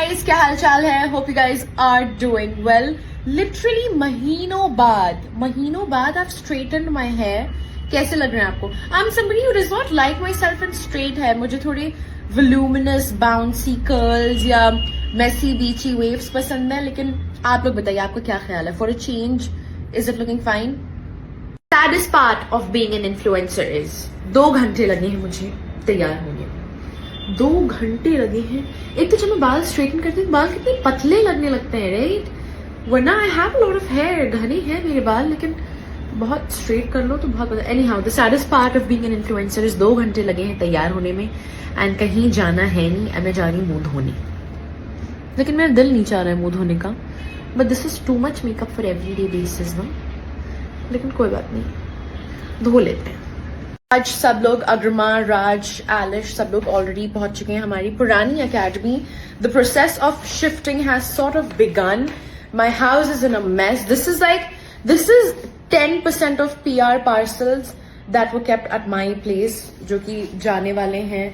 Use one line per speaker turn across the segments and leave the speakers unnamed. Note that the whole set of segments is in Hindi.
गाइस, क्या हाल चाल है? Hope you guys are doing well. Literally महीनों बाद I've straightened my hair. कैसे लग रहे हैं आपको? I'm somebody who does not like myself in straight hair. मुझे थोड़ी voluminous, bouncy curls या messy, beachy waves पसंद है. लेकिन आप लोग बताइए, आपका क्या ख्याल है? For a change, is it looking fine? Saddest part of being an influencer is 2 घंटे लगे हैं मुझे तैयार होने. 2 घंटे लगे हैं. एक तो जब मैं बाल स्ट्रेटन करती हूँ, बाल कितने पतले लगने लगते हैं, राइट? वरना I have lot of hair, घने हैं मेरे बाल, लेकिन बहुत स्ट्रेट कर लो तो बहुत पतला. Any how, the saddest part of being an influencer is 2 घंटे लगे हैं तैयार होने में एंड कहीं जाना है नहीं. एंड मैं जा रही हूँ मुंह धोने, लेकिन मेरा दिल नहीं चाह रहा है मुंह धोने का. But this is too much makeup for everyday basis ना. लेकिन कोई बात नहीं, धो लेते हैं. आज सब लोग, अग्रमा, राज, एलिश, सब लोग ऑलरेडी पहुंच चुके हैं हमारी पुरानी academy. The process of shifting has sort of begun. My house is in a mess. This is 10% of PR parcels that were kept at my place, जो कि जाने वाले हैं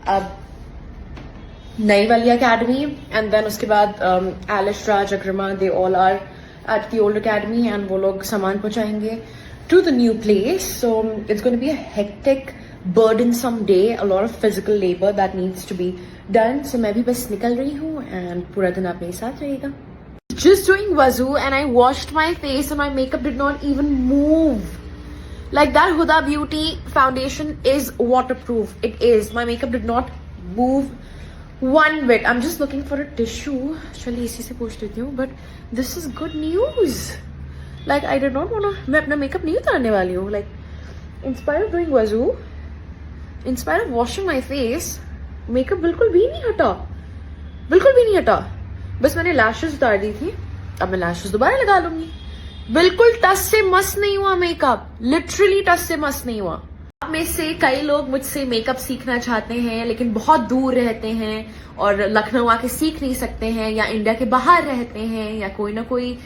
अब नई वाली अकेडमी. एंड देन उसके बाद एलिश, राज, अग्रमा, they all are at the old academy and वो लोग सामान पहुंचाएंगे to the new place. So it's going to be a hectic, burdensome day, a lot of physical labor that needs to be done. So मैं भी बस निकल रही हूँ and पूरा दिन आप मेरे साथ रहिएगा. Just doing wazoo and I washed my face and my makeup did not even move. Like that Huda Beauty foundation is waterproof. It is. My makeup did not move one bit. I'm just looking for a tissue. चलिए इसी से पूछ लेती हूँ. But this is good news. Like I did not wanna. मैं अपना मेकअप नहीं उतारने वाली हूँ. Like in spite of doing wazoo, in spite of washing my face, makeup बिल्कुल भी नहीं हटा, बिल्कुल भी नहीं हटा. बस मैंने लैशेस उतार दी थी, अब मैं लैशेस दोबारा लगा लूंगी. बिल्कुल टस से मस नहीं हुआ मेकअप, लिटरली टस से मस नहीं हुआ. आप में से कई लोग मुझसे मेकअप सीखना चाहते हैं लेकिन बहुत दूर रहते हैं और लखनऊ आके सीख नहीं सकते हैं, या इंडिया के बाहर रहते हैं, या कोई ना कोई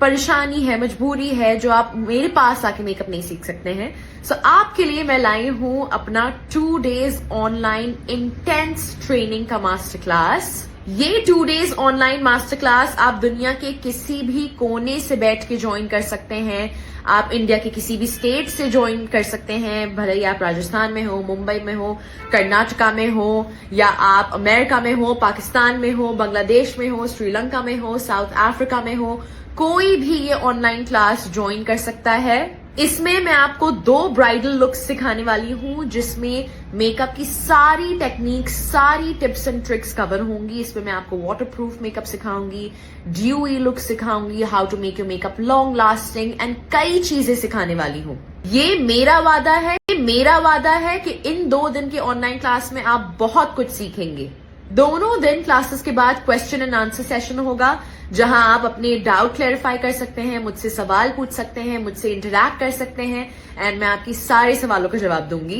परेशानी है, मजबूरी है जो आप मेरे पास आके मेकअप नहीं सीख सकते हैं. सो आपके लिए मैं लाई हूं अपना 2 days ऑनलाइन इंटेंस ट्रेनिंग का मास्टर क्लास. ये 2 days ऑनलाइन मास्टर क्लास आप दुनिया के किसी भी कोने से बैठ के ज्वाइन कर सकते हैं. आप इंडिया के किसी भी स्टेट से ज्वाइन कर सकते हैं, भले ही आप राजस्थान में हो, मुंबई में हो, कर्नाटका में हो, या आप अमेरिका में हो, पाकिस्तान में हो, बांग्लादेश में हो, श्रीलंका में हो, साउथ अफ्रीका में हो. कोई भी ये ऑनलाइन क्लास ज्वाइन कर सकता है. इसमें मैं आपको 2 ब्राइडल लुक्स सिखाने वाली हूँ, जिसमें मेकअप की सारी टेक्निक्स, सारी टिप्स एंड ट्रिक्स कवर होंगी. इसमें मैं आपको वाटरप्रूफ मेकअप सिखाऊंगी, ड्यूई लुक सिखाऊंगी, how to make your makeup long lasting, and कई चीजें सिखाने वाली हूँ. ये मेरा वादा है कि इन 2 दिन के ऑनलाइन क्लास में आप बहुत कुछ सीखेंगे. दोनों दिन क्लासेस के बाद क्वेश्चन एंड आंसर सेशन होगा, जहां आप अपने डाउट क्लैरिफाई कर सकते हैं, मुझसे सवाल पूछ सकते हैं, मुझसे इंटरैक्ट कर सकते हैं, एंड मैं आपकी सारे सवालों का जवाब दूंगी.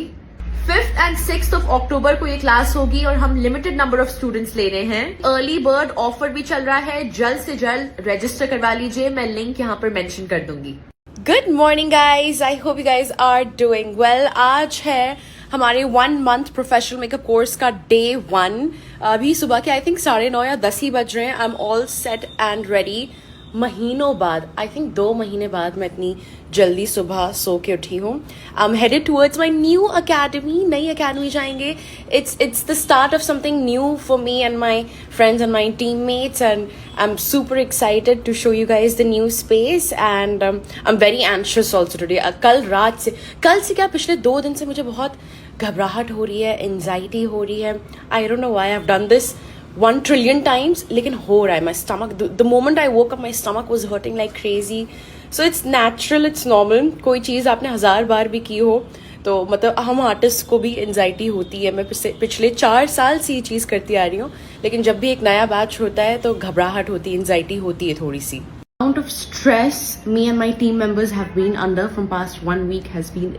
5th and 6th of October को ये क्लास होगी और हम लिमिटेड नंबर ऑफ स्टूडेंट्स ले रहे हैं. अर्ली बर्ड ऑफर भी चल रहा है, जल्द से जल्द रजिस्टर करवा लीजिए. मैं लिंक यहाँ पर मेंशन कर दूंगी. Good morning guys, I hope you guys are doing well. आज है हमारे 1 month प्रोफेशनल मेकअप कोर्स का Day 1. अभी सुबह के आई थिंक 9:30 या 10 ही बज रहे हैं. I am all set and ready. महीनों बाद, आई थिंक 2 महीने बाद मैं इतनी जल्दी सुबह सो के उठी हूँ. I am headed towards my new academy. नई अकेडमी जाएंगे. It's the start of something new for me and my friends and my teammates, and I am super excited to show you guys the new space, and I'm very anxious also today. कल से क्या, पिछले 2 दिन से मुझे बहुत घबराहट हो रही है, एंजाइटी हो रही है. I don't know why I have done this 1 trillion times, लेकिन हो रहा है. My stomach, the moment I woke up my stomach was hurting like crazy. So it's natural, it's normal. कोई चीज़ आपने 1000 बार भी की हो तो मतलब हम आर्टिस्ट को भी एंजाइटी होती है. मैं पिछले 4 साल से ये चीज़ करती आ रही हूँ, लेकिन जब भी एक नया बैच होता है तो घबराहट होती है, एंजाइटी होती है थोड़ी सी. Amount of stress me and my team members have been under from past 1 week has been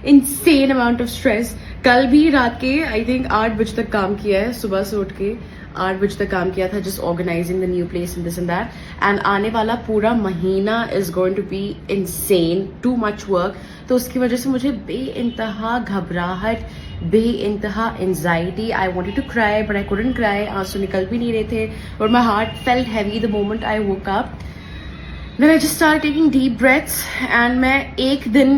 insane amount of stress. कल भी रात के आई थिंक 8 बजे तक काम किया है. सुबह से उठ के 8 बजे तक काम किया था, just organizing the new place and this and that. And आने वाला पूरा महीना is going to be insane, too much work. तो उसकी वजह से मुझे बेइंतहा घबराहट, बेइंतहा anxiety. I wanted to cry but I couldn't cry. आंसू निकल भी नहीं रहे थे और my heart felt heavy the moment I woke up. Then I just started taking deep breaths and मैं एक दिन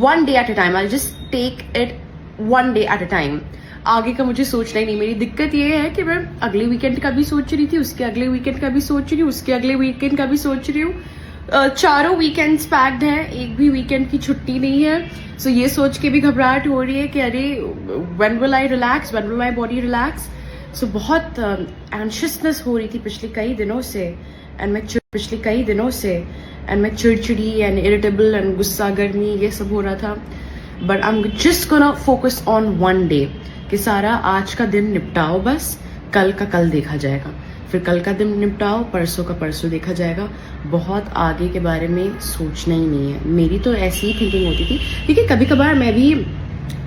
one day at a time, I'll just take it one day at a time. आगे का मुझे सोचना ही नहीं. मेरी दिक्कत ये है कि मैं अगले वीकेंड का भी सोच रही थी, उसके अगले वीकेंड का भी सोच रही हूँ, उसके अगले वीकेंड का भी सोच रही हूँ. चारों वीकेंड्स पैक्ड हैं, एक भी वीकेंड की छुट्टी नहीं है. सो ये सोच के भी घबराहट हो रही है कि अरे when will I relax, when will my body relax. सो बहुत एंशियसनेस हो रही थी पिछले कई दिनों से एंड मैं चिड़चिड़ी एंड इरिटेबल एंड गुस्सा गर्मी ये सब हो रहा था. But I am just gonna focus on one day कि सारा आज का दिन निपटाओ, बस कल का कल देखा जाएगा. फिर कल का दिन निपटाओ, परसों का परसों देखा जाएगा. बहुत आगे के बारे में सोचना ही नहीं है. मेरी तो ऐसी ही थिंकिंग होती थी क्योंकि कभी कभार मैं भी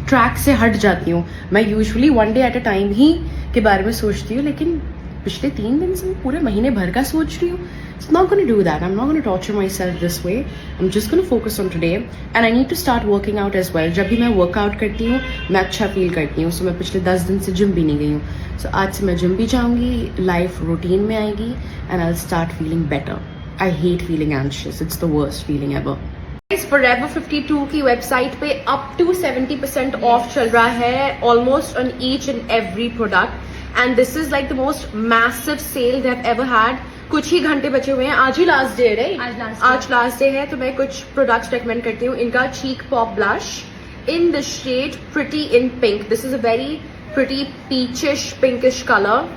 ट्रैक से हट जाती हूँ. मैं usually one day at a time ही के बारे में सोचती हूँ, लेकिन पिछले 3 दिन से मैं पूरे महीने भर का सोच रही हूँ. It's not going to do that. I'm not going to torture myself this way. I'm just going to focus on today. And I need to start working out as well. जब भी मैं वर्कआउट करती हूँ मैं अच्छा फील करती हूँ. So मैं पिछले 10 दिन से जिम भी नहीं गई हूँ. So आज से मैं जिम भी जाऊँगी, लाइफ रूटीन में आएगी and I'll start feeling better. I hate feeling anxious. It's the worst feeling ever. Forever 52 की वेबसाइट पे up to 70% ऑफ चल रहा है almost on each and every product. And this is like the most massive sale they have ever had. कुछ ही घंटे बचे हुए हैं. आज ही लास्ट डे है, आज लास्ट डे है. तो मैं कुछ प्रोडक्ट्स रेकमेंड करती हूँ. इनका cheek pop blush in the shade pretty in pink. This is a very pretty peachish pinkish colour.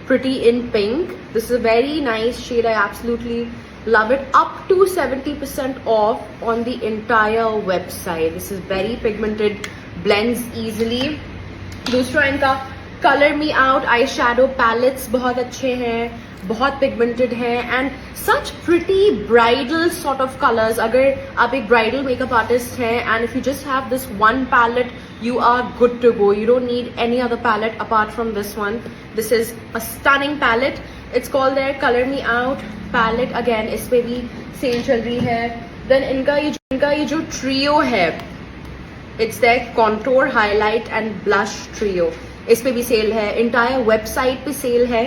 Pretty in pink. This is a very nice shade. I absolutely love it. Up to 70% off on the entire website. This is very pigmented, blends easily. दूसरा इनका colour me out eye shadow palettes बहुत अच्छे हैं, बहुत पिगमेंटेड है and such pretty bridal sort of colours. अगर आप एक ब्राइडल मेकअप आर्टिस्ट हैं and if you just have this one palette you are good to go. You don't need any other palette apart from this one. This is a stunning palette. It's called their Color Me Out palette. Again इस पे भी सेल चल रही है. Then इनका ये जो ट्रियो है, it's their contour highlight and blush trio. इस पे भी सेल है. इंटायर वेबसाइट पे सेल है.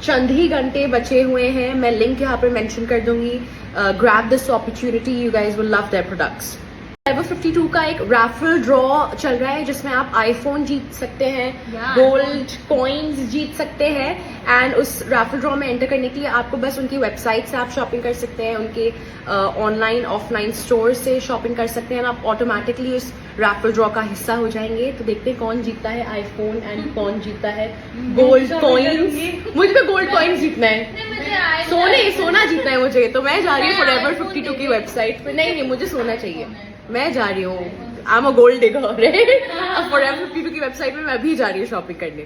चंद ही घंटे बचे हुए हैं. मैं लिंक यहाँ पे मेंशन कर दूंगी. Grab this opportunity. You guys will love their products. Forever 52 का एक रैफल ड्रॉ चल रहा है जिसमें आप आईफोन जीत सकते हैं, गोल्ड कॉइन्स जीत सकते हैं. एंड उस रैफल ड्रॉ में एंटर करने के लिए आपको बस उनकी वेबसाइट से आप शॉपिंग कर सकते हैं, उनके ऑनलाइन ऑफलाइन स्टोर से शॉपिंग कर सकते हैं. आप ऑटोमेटिकली उस रैफल ड्रॉ का हिस्सा हो जाएंगे. तो देखते हैं कौन जीतता है आईफोन एंड कौन जीतता है गोल्ड कॉइन्स. मुझे तो गोल्ड कॉइन्स जीतना है, सोना जीतना है मुझे. तो मैं जा रही हूँ Forever 52 की वेबसाइट पे. नहीं मुझे सोना चाहिए. मैं जा रही हूँ. I am a gold digger. Forever 52 की वेबसाइट में मैं अभी जा रही हूँ शॉपिंग करने.